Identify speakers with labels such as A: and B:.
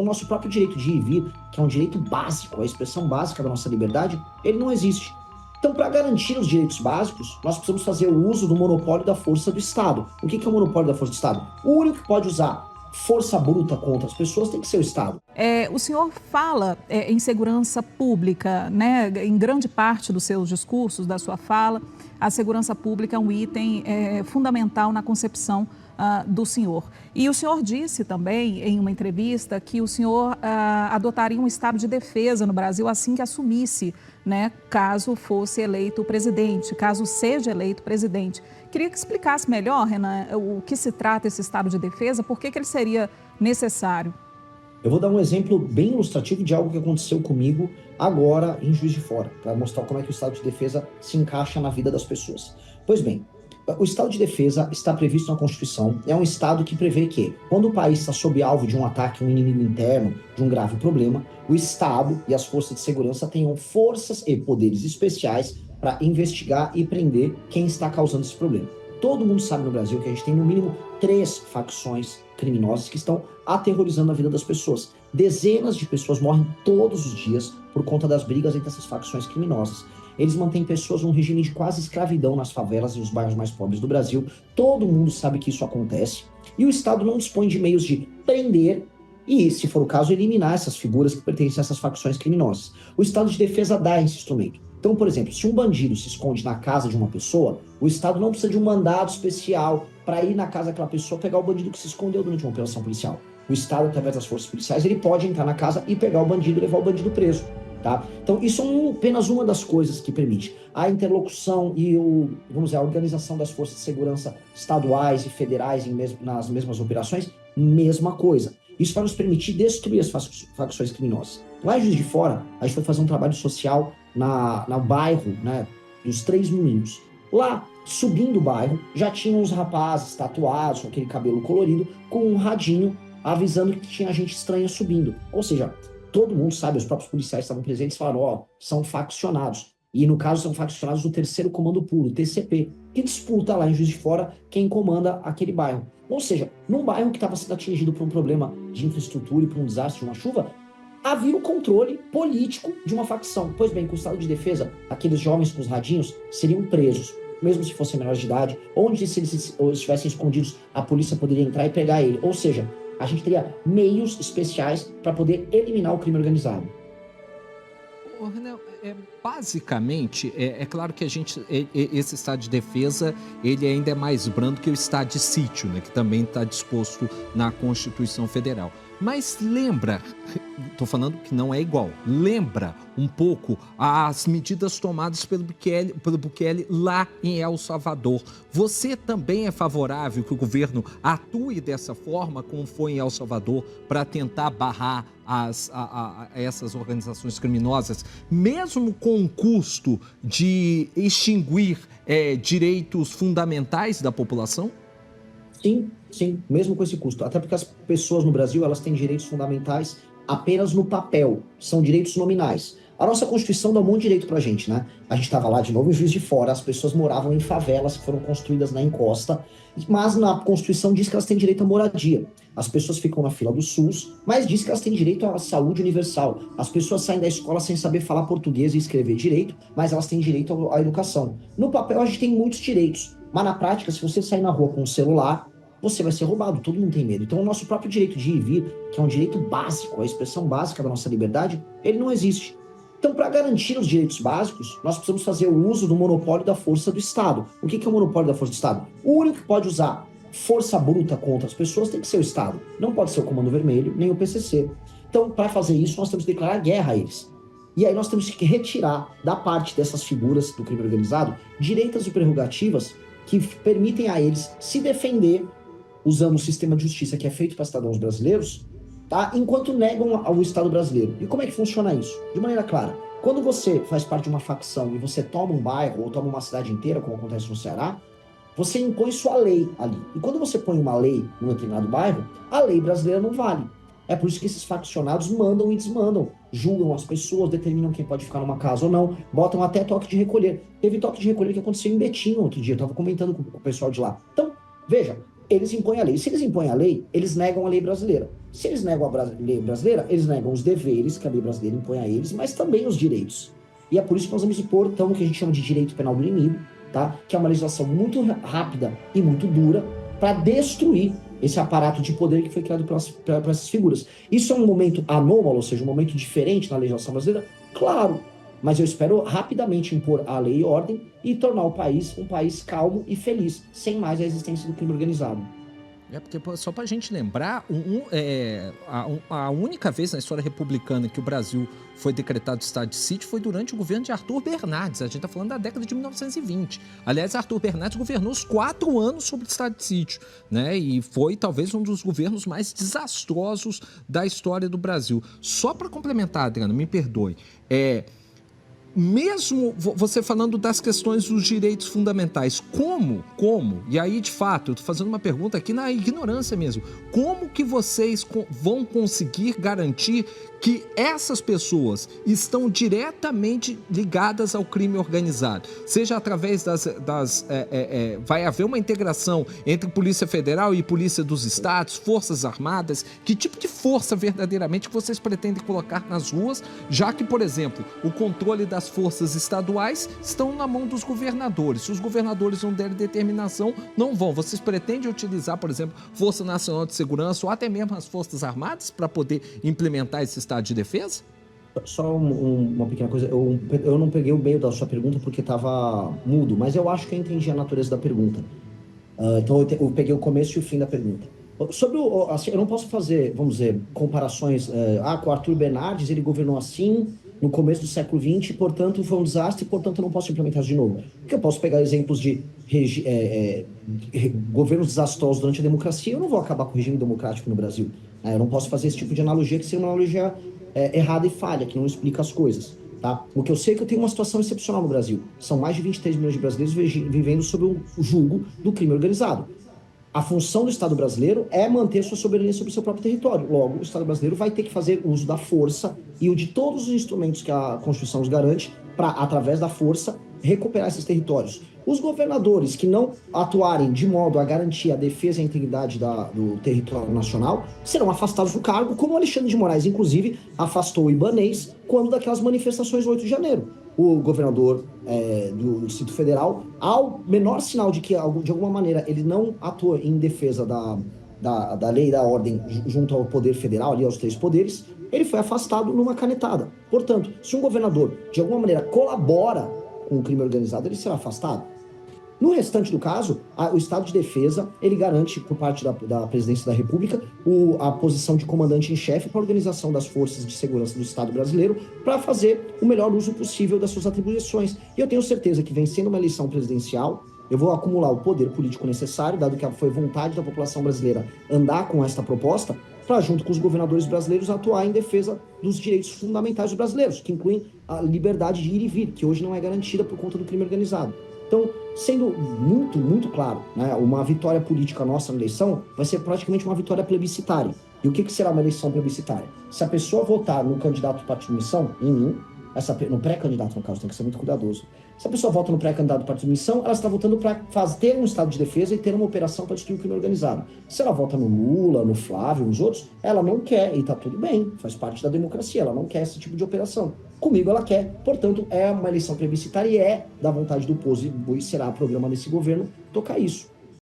A: o nosso próprio direito de ir e vir, que é um direito básico, a expressão básica da nossa liberdade, ele não existe. Então, para garantir os direitos básicos, nós precisamos fazer o uso do monopólio da força do Estado. O que é o monopólio da força do Estado? O único que pode usar força bruta contra as pessoas tem que ser o Estado.
B: O senhor fala em segurança pública, né? Em grande parte dos seus discursos, da sua fala, a segurança pública é um item fundamental na concepção do senhor. E o senhor disse também, em uma entrevista, que o senhor adotaria um estado de defesa no Brasil assim que assumisse, né, caso fosse eleito presidente, caso seja eleito presidente. Queria que explicasse melhor, Renan, o que se trata esse estado de defesa, por que ele seria necessário?
A: Eu vou dar um exemplo bem ilustrativo de algo que aconteceu comigo agora em Juiz de Fora, para mostrar como é que o estado de defesa se encaixa na vida das pessoas. Pois bem, o estado de defesa está previsto na Constituição, é um estado que prevê que, quando o país está sob alvo de um ataque, um inimigo interno, de um grave problema, o Estado e as forças de segurança tenham forças e poderes especiais para investigar e prender quem está causando esse problema. Todo mundo sabe no Brasil que a gente tem no mínimo 3 facções criminosas que estão aterrorizando a vida das pessoas. Dezenas de pessoas morrem todos os dias por conta das brigas entre essas facções criminosas. Eles mantêm pessoas num regime de quase escravidão nas favelas e nos bairros mais pobres do Brasil. Todo mundo sabe que isso acontece. E o Estado não dispõe de meios de prender e, se for o caso, eliminar essas figuras que pertencem a essas facções criminosas. O Estado de defesa dá esse instrumento. Então, por exemplo, se um bandido se esconde na casa de uma pessoa, o Estado não precisa de um mandado especial para ir na casa daquela pessoa pegar o bandido que se escondeu durante uma operação policial. O Estado, através das forças policiais, ele pode entrar na casa e pegar o bandido e levar o bandido preso. Tá? Então, isso é apenas uma das coisas que permite. A interlocução e a organização das forças de segurança estaduais e federais nas mesmas operações, mesma coisa. Isso vai nos permitir destruir as facções criminosas. Lá em Juiz de Fora, a gente foi fazer um trabalho social no bairro, né, dos Três Moinhos. Lá, subindo o bairro, já tinham uns rapazes tatuados, com aquele cabelo colorido, com um radinho avisando que tinha gente estranha subindo. Ou seja, todo mundo sabe, os próprios policiais estavam presentes e falaram, são faccionados. E no caso, são faccionados do Terceiro Comando Puro, TCP, que disputa lá em Juiz de Fora quem comanda aquele bairro. Ou seja, num bairro que estava sendo atingido por um problema de infraestrutura e por um desastre de uma chuva, havia o controle político de uma facção. Pois bem, com o estado de defesa, aqueles jovens com os radinhos seriam presos, mesmo se fossem menores de idade, onde se eles estivessem escondidos, a polícia poderia entrar e pegar ele. Ou seja, a gente teria meios especiais para poder eliminar o crime organizado.
C: Renan, basicamente, é claro que esse estado de defesa, ele ainda é mais brando que o estado de sítio, né, que também está disposto na Constituição Federal. Mas lembra, estou falando que não é igual, lembra um pouco as medidas tomadas pelo Bukele lá em El Salvador. Você também é favorável que o governo atue dessa forma, como foi em El Salvador, para tentar barrar essas organizações criminosas, mesmo com o custo de extinguir direitos fundamentais da população?
A: Sim, mesmo com esse custo. Até porque as pessoas no Brasil, elas têm direitos fundamentais apenas no papel, são direitos nominais. A nossa Constituição dá um monte de direito pra gente, né? A gente estava lá de novo em Juiz de Fora, as pessoas moravam em favelas que foram construídas na encosta, mas na Constituição diz que elas têm direito à moradia. As pessoas ficam na fila do SUS, mas diz que elas têm direito à saúde universal. As pessoas saem da escola sem saber falar português e escrever direito, mas elas têm direito à educação. No papel a gente tem muitos direitos, mas na prática, se você sair na rua com um celular, você vai ser roubado, todo mundo tem medo. Então o nosso próprio direito de ir e vir, que é um direito básico, a expressão básica da nossa liberdade, ele não existe. Então, para garantir os direitos básicos, nós precisamos fazer o uso do monopólio da força do Estado. O que é o monopólio da força do Estado? O único que pode usar força bruta contra as pessoas tem que ser o Estado. Não pode ser o Comando Vermelho, nem o PCC. Então, para fazer isso, nós temos que declarar guerra a eles. E aí nós temos que retirar da parte dessas figuras do crime organizado direitos e prerrogativas que permitem a eles se defender usando o sistema de justiça que é feito para cidadãos brasileiros, tá? Enquanto negam ao Estado brasileiro. E como é que funciona isso? De maneira clara. Quando você faz parte de uma facção e você toma um bairro ou toma uma cidade inteira, como acontece no Ceará, você impõe sua lei ali. E quando você põe uma lei num determinado bairro, a lei brasileira não vale. É por isso que esses faccionados mandam e desmandam, julgam as pessoas, determinam quem pode ficar numa casa ou não, botam até toque de recolher. Teve toque de recolher que aconteceu em Betim outro dia, eu estava comentando com o pessoal de lá. Então, veja, eles impõem a lei. Se eles impõem a lei, eles negam a lei brasileira. Se eles negam a lei brasileira, eles negam os deveres que a lei brasileira impõe a eles, mas também os direitos. E é por isso que nós vamos impor, então, o que a gente chama de direito penal do inimigo, tá? Que é uma legislação muito rápida e muito dura para destruir esse aparato de poder que foi criado para essas figuras. Isso é um momento anômalo, ou seja, um momento diferente na legislação brasileira? Claro, mas eu espero rapidamente impor a lei e ordem e tornar o país um país calmo e feliz, sem mais a existência do crime organizado.
C: Porque, só para a gente lembrar, a única vez na história republicana que o Brasil foi decretado estado de sítio foi durante o governo de Arthur Bernardes. A gente está falando da década de 1920. Aliás, Arthur Bernardes governou os 4 anos sobre o estado de sítio, né? E foi talvez um dos governos mais desastrosos da história do Brasil. Só para complementar, Adriana, me perdoe, mesmo você falando das questões dos direitos fundamentais, como, e aí de fato, eu estou fazendo uma pergunta aqui na ignorância mesmo, como que vocês vão conseguir garantir que essas pessoas estão diretamente ligadas ao crime organizado? Seja através vai haver uma integração entre Polícia Federal e Polícia dos Estados, Forças Armadas, que tipo de força verdadeiramente que vocês pretendem colocar nas ruas, já que, por exemplo, o controle das forças estaduais estão na mão dos governadores. Se os governadores não derem determinação, não vão. Vocês pretendem utilizar, por exemplo, Força Nacional de Segurança ou até mesmo as Forças Armadas para poder implementar esse estado de defesa?
A: Só uma pequena coisa, eu não peguei o meio da sua pergunta porque estava mudo, mas eu acho que eu entendi a natureza da pergunta. Então eu peguei o começo e o fim da pergunta. Sobre assim, eu não posso fazer, vamos dizer, comparações. Com o Arthur Bernardes, ele governou assim no começo do século XX, portanto foi um desastre, portanto eu não posso implementar isso de novo. Porque eu posso pegar exemplos de governos desastrosos durante a democracia, eu não vou acabar com o regime democrático no Brasil. Eu não posso fazer esse tipo de analogia, que seria uma analogia errada e falha, que não explica as coisas. Tá? O que eu sei é que eu tenho uma situação excepcional no Brasil. São mais de 23 milhões de brasileiros vivendo sob o jugo do crime organizado. A função do Estado brasileiro é manter sua soberania sobre o seu próprio território. Logo, o Estado brasileiro vai ter que fazer uso da força e o de todos os instrumentos que a Constituição nos garante para, através da força, recuperar esses territórios. Os governadores que não atuarem de modo a garantir a defesa e a integridade do território nacional serão afastados do cargo, como o Alexandre de Moraes, inclusive, afastou o Ibanez quando daquelas manifestações do 8 de janeiro. O governador do Distrito Federal, ao menor sinal de que, de alguma maneira, ele não atua em defesa da lei e da ordem junto ao poder federal, ali aos 3 poderes, ele foi afastado numa canetada. Portanto, se um governador, de alguma maneira, colabora com o crime organizado, ele será afastado. No restante do caso, o Estado de Defesa, ele garante, por parte da Presidência da República, a posição de comandante em chefe para a organização das forças de segurança do Estado brasileiro para fazer o melhor uso possível das suas atribuições. E eu tenho certeza que, vencendo uma eleição presidencial, eu vou acumular o poder político necessário, dado que foi vontade da população brasileira andar com esta proposta, para, junto com os governadores brasileiros, atuar em defesa dos direitos fundamentais dos brasileiros, que incluem a liberdade de ir e vir, que hoje não é garantida por conta do crime organizado. Então, sendo muito, muito claro, né, uma vitória política nossa na eleição vai ser praticamente uma vitória plebiscitária. E o que será uma eleição plebiscitária? Se a pessoa votar no candidato do partido de missão, em mim, no pré-candidato, no caso, tem que ser muito cuidadoso. Se a pessoa vota no pré-candidato do partido de missão, ela está votando para ter um estado de defesa e ter uma operação para destruir o crime organizado. Se ela vota no Lula, no Flávio, nos outros, ela não quer, e está tudo bem, faz parte da democracia, ela não quer esse tipo de operação. Comigo ela quer, portanto, é uma eleição plebiscitária e é da vontade do povo, e será programa desse governo tocar isso.